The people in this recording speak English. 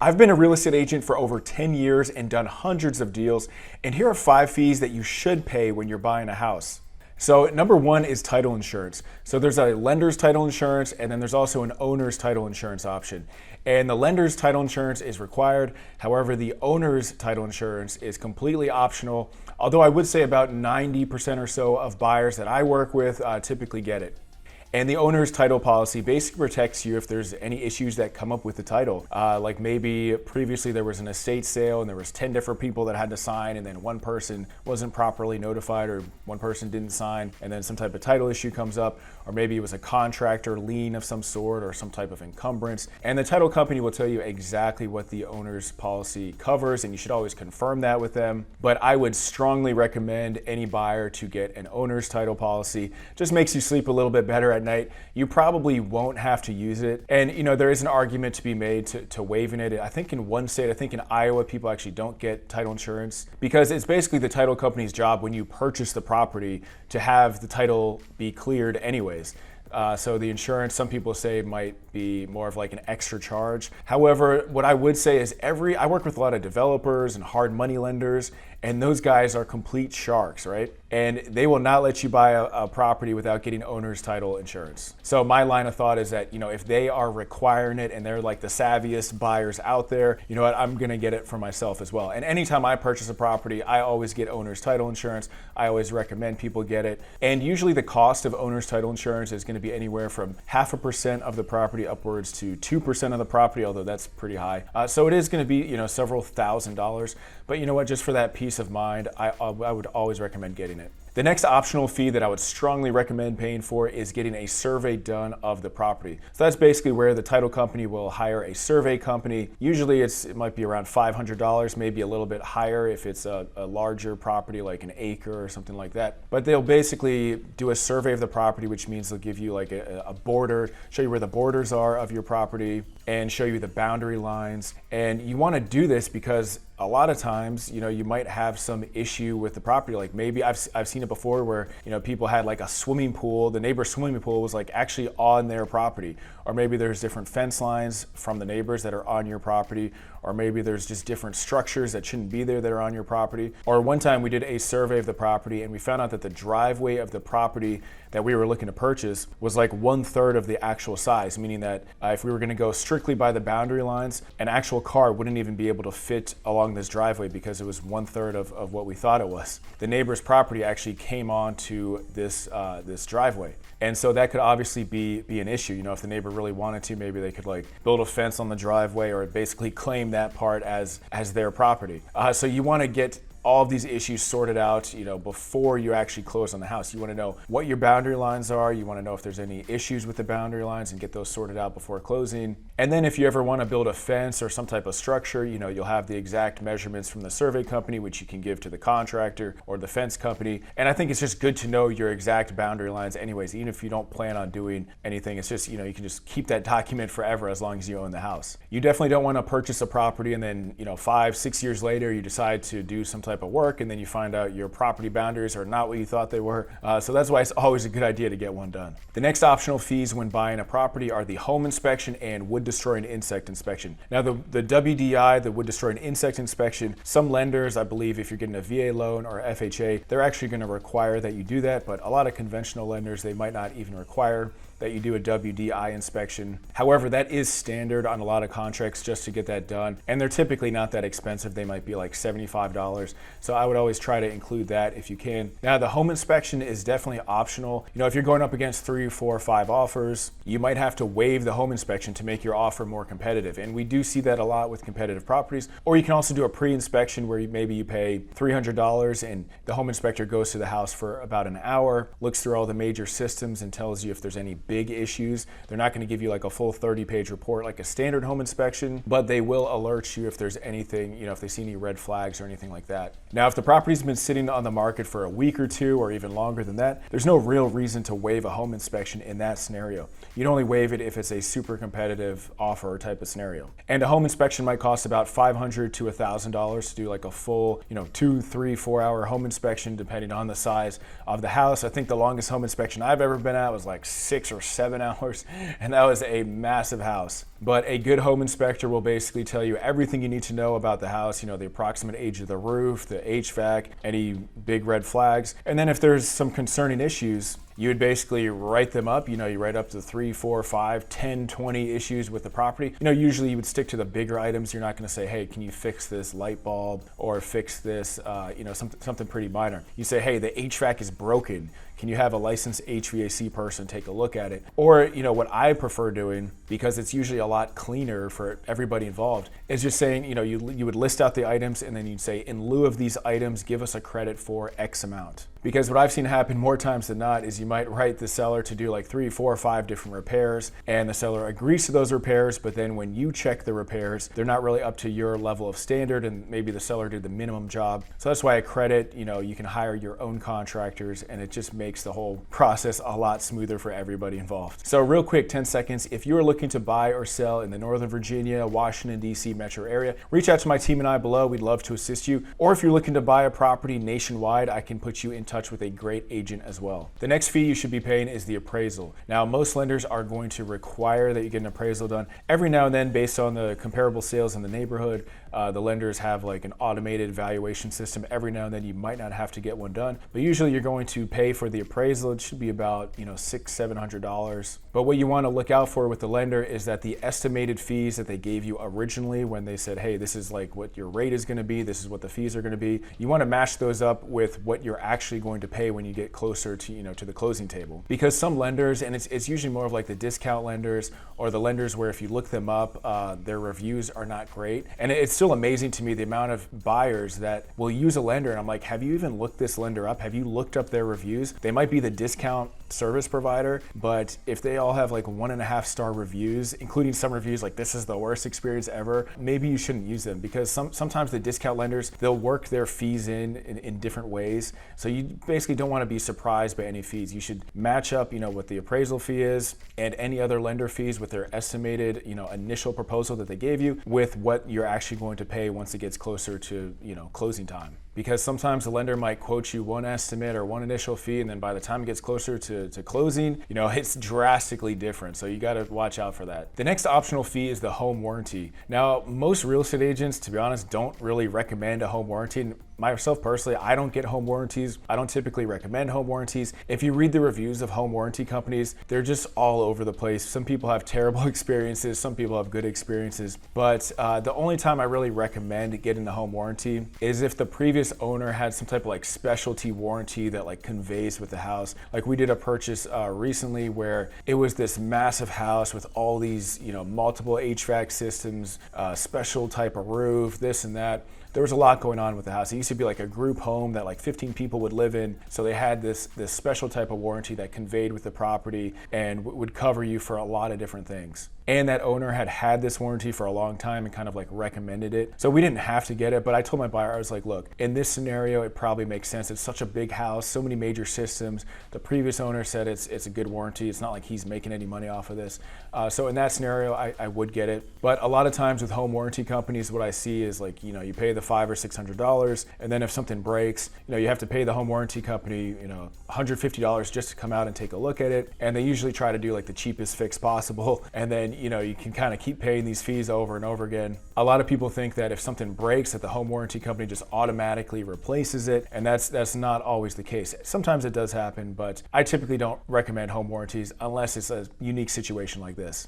I've been a real estate agent for over 10 years and done hundreds of deals, and here are 5 fees that you should pay when you're buying a house. So number 1 is title insurance. So there's a lender's title insurance, and then there's also an owner's title insurance option. And the lender's title insurance is required. However, the owner's title insurance is completely optional, although I would say about 90% or so of buyers that I work with typically get it. And the owner's title policy basically protects you if there's any issues that come up with the title. Like maybe previously there was an estate sale and there was 10 different people that had to sign, and then one person wasn't properly notified, or one person didn't sign, and then some type of title issue comes up, or maybe it was a contractor lien of some sort or some type of encumbrance. And the title company will tell you exactly what the owner's policy covers, and you should always confirm that with them. But I would strongly recommend any buyer to get an owner's title policy. Just makes you sleep a little bit better at night. You probably won't have to use it. And there is an argument to be made to waiving it. I think in one state, I think in Iowa, people actually don't get title insurance because it's basically the title company's job when you purchase the property to have the title be cleared anyways. So the insurance, some people say, might be more of like an extra charge. However, what I would say is I work with a lot of developers and hard money lenders, and those guys are complete sharks, right? And they will not let you buy a property without getting owner's title insurance. So my line of thought is that, if they are requiring it and they're like the savviest buyers out there, you know what, I'm gonna get it for myself as well. And anytime I purchase a property, I always get owner's title insurance. I always recommend people get it. And usually the cost of owner's title insurance is gonna be anywhere from 0.5% of the property upwards to 2% of the property, although that's pretty high. So it is gonna be, several $1,000s. But you know what, just for that peace of mind, I would always recommend getting it. The next optional fee that I would strongly recommend paying for is getting a survey done of the property. So that's basically where the title company will hire a survey company. Usually it might be around $500, maybe a little bit higher if it's a larger property like an acre or something like that. But they'll basically do a survey of the property, which means they'll give you like a border, show you where the borders are of your property, and show you the boundary lines. And you want to do this because a lot of times, you might have some issue with the property. Like maybe I've seen it before where, people had like a swimming pool. The neighbor's swimming pool was like actually on their property. Or maybe there's different fence lines from the neighbors that are on your property. Or maybe there's just different structures that shouldn't be there that are on your property. Or one time we did a survey of the property and we found out that the driveway of the property that we were looking to purchase was like 1/3 of the actual size, meaning that if we were gonna go strictly by the boundary lines, an actual car wouldn't even be able to fit along this driveway because it was 1/3 of what we thought it was. The neighbor's property actually came onto this driveway. And so that could obviously be an issue. If the neighbor really wanted to, maybe they could like build a fence on the driveway or basically claim that part as their property. So you want to get all of these issues sorted out, before you actually close on the house. You want to know what your boundary lines are. You want to know if there's any issues with the boundary lines and get those sorted out before closing. And then if you ever want to build a fence or some type of structure, you'll have the exact measurements from the survey company, which you can give to the contractor or the fence company. And I think it's just good to know your exact boundary lines anyways, even if you don't plan on doing anything. It's just, you can just keep that document forever as long as you own the house. You definitely don't want to purchase a property and then, 5-6 years later, you decide to do some type of work and then you find out your property boundaries are not what you thought they were. So that's why it's always a good idea to get one done. The next optional fees when buying a property are the home inspection and wood destroying insect inspection. Now the WDI, the wood destroying insect inspection, some lenders, I believe if you're getting a VA loan or FHA, they're actually going to require that you do that, but a lot of conventional lenders, they might not even require that you do a WDI inspection. However, that is standard on a lot of contracts just to get that done. And they're typically not that expensive. They might be like $75. So I would always try to include that if you can. Now the home inspection is definitely optional. If you're going up against 3, 4, 5 offers, you might have to waive the home inspection to make your offer more competitive. And we do see that a lot with competitive properties. Or you can also do a pre-inspection where maybe you pay $300 and the home inspector goes to the house for about an hour, looks through all the major systems and tells you if there's any big issues. They're not going to give you like a full 30-page report like a standard home inspection, but they will alert you if there's anything, if they see any red flags or anything like that. Now, if the property's been sitting on the market for a week or two or even longer than that, there's no real reason to waive a home inspection in that scenario. You'd only waive it if it's a super competitive offer type of scenario. And a home inspection might cost about $500 to $1,000 to do like a full, 2, 3, 4 hour home inspection depending on the size of the house. I think the longest home inspection I've ever been at was like 6 or 7 hours, and that was a massive house. But a good home inspector will basically tell you everything you need to know about the house, the approximate age of the roof, the HVAC, any big red flags. And then if there's some concerning issues, you would basically write them up. You write up to 3, 4, 5, 10, 20 issues with the property. Usually you would stick to the bigger items. You're not going to say, hey, can you fix this light bulb or fix this, something pretty minor. You say, hey, the HVAC is broken. Can you have a licensed HVAC person take a look at it? Or, what I prefer doing, because it's usually a lot cleaner for everybody involved, is just saying, you would list out the items and then you'd say, in lieu of these items, give us a credit for X amount. Because what I've seen happen more times than not is you might write the seller to do like 3, 4, 5 different repairs, and the seller agrees to those repairs, but then when you check the repairs, they're not really up to your level of standard, and maybe the seller did the minimum job. So that's why I credit, you can hire your own contractors, and it just makes the whole process a lot smoother for everybody involved. So real quick, 10 seconds, if you are looking to buy or sell in the Northern Virginia, Washington, D.C. metro area, reach out to my team and I below. We'd love to assist you. Or if you're looking to buy a property nationwide, I can put you in touch with a great agent as well. The next fee you should be paying is the appraisal. Now, most lenders are going to require that you get an appraisal done every now and then based on the comparable sales in the neighborhood. The lenders have like an automated valuation system. Every now and then you might not have to get one done, but usually you're going to pay for the appraisal. It should be about $600-700. But what you want to look out for with the lender is that the estimated fees that they gave you originally when they said, hey, this is like what your rate is going to be, this is what the fees are going to be, you want to match those up with what you're actually going to pay when you get closer to to the closing table. Because some lenders, and it's usually more of like the discount lenders or the lenders where if you look them up, their reviews are not great. And it's still amazing to me the amount of buyers that will use a lender, and I'm like, have you even looked this lender up? Have you looked up their reviews? They might be the discount service provider, but if they all have like 1.5 star reviews, including some reviews like this is the worst experience ever, maybe you shouldn't use them, because sometimes the discount lenders, they'll work their fees in different ways. So you basically don't want to be surprised by any fees. You should match up, what the appraisal fee is and any other lender fees with their estimated, initial proposal that they gave you with what you're actually going to pay once it gets closer to, closing time. Because sometimes the lender might quote you one estimate or one initial fee, and then by the time it gets closer to closing, it's drastically different. So you got to watch out for that. The next optional fee is the home warranty. Now, most real estate agents, to be honest, don't really recommend a home warranty. Myself personally, I don't get home warranties. I don't typically recommend home warranties. If you read the reviews of home warranty companies, they're just all over the place. Some people have terrible experiences, some people have good experiences. But the only time I really recommend getting the home warranty is if the previous owner had some type of like specialty warranty that like conveys with the house. Like we did a purchase recently where it was this massive house with all these, multiple HVAC systems, special type of roof, this and that. There was a lot going on with the house. It used to be like a group home that like 15 people would live in. So they had this special type of warranty that conveyed with the property and would cover you for a lot of different things. And that owner had this warranty for a long time and kind of like recommended it. So we didn't have to get it, but I told my buyer, I was like, look, in this scenario, it probably makes sense. It's such a big house, so many major systems. The previous owner said it's a good warranty. It's not like he's making any money off of this. So in that scenario, I would get it. But a lot of times with home warranty companies, what I see is like, you pay the $500 or $600, and then if something breaks, you have to pay the home warranty company, $150 just to come out and take a look at it. And they usually try to do like the cheapest fix possible. And then, you can kind of keep paying these fees over and over again. A lot of people think that if something breaks, that the home warranty company just automatically replaces it. And that's not always the case. Sometimes it does happen, but I typically don't recommend home warranties unless it's a unique situation like this.